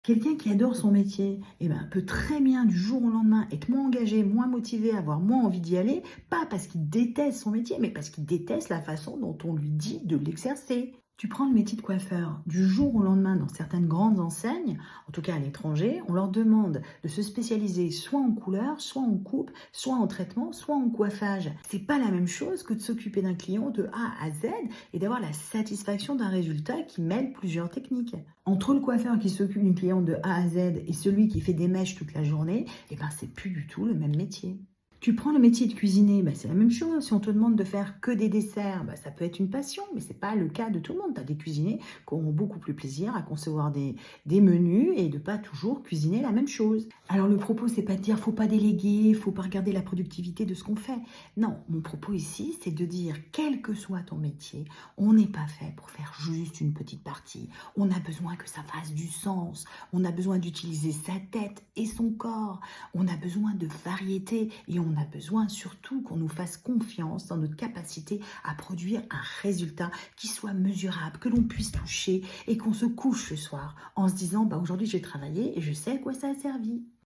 Quelqu'un qui adore son métier, eh ben, peut très bien du jour au lendemain être moins engagé, moins motivé, avoir moins envie d'y aller, pas parce qu'il déteste son métier, mais parce qu'il déteste la façon dont on lui dit de l'exercer. Tu prends le métier de coiffeur, du jour au lendemain dans certaines grandes enseignes, en tout cas à l'étranger, on leur demande de se spécialiser soit en couleur, soit en coupe, soit en traitement, soit en coiffage. C'est pas la même chose que de s'occuper d'un client de A à Z et d'avoir la satisfaction d'un résultat qui mêle plusieurs techniques. Entre le coiffeur qui s'occupe d'une cliente de A à Z et celui qui fait des mèches toute la journée, eh ben, c'est plus du tout le même métier. Tu prends le métier de cuisiner, bah, c'est la même chose. Si on te demande de faire que des desserts, bah, ça peut être une passion, mais c'est pas le cas de tout le monde. Tu as des cuisiniers qui auront beaucoup plus plaisir à concevoir des menus et de pas toujours cuisiner la même chose. Alors le propos, c'est pas de dire faut pas déléguer, faut pas regarder la productivité de ce qu'on fait. Non, mon propos ici, c'est de dire quel que soit ton métier, on n'est pas fait pour faire juste une petite partie. On a besoin que ça fasse du sens. On a besoin d'utiliser sa tête et son corps. On a besoin de variété et on a besoin surtout qu'on nous fasse confiance dans notre capacité à produire un résultat qui soit mesurable, que l'on puisse toucher et qu'on se couche le soir en se disant bah, aujourd'hui j'ai travaillé et je sais à quoi ça a servi.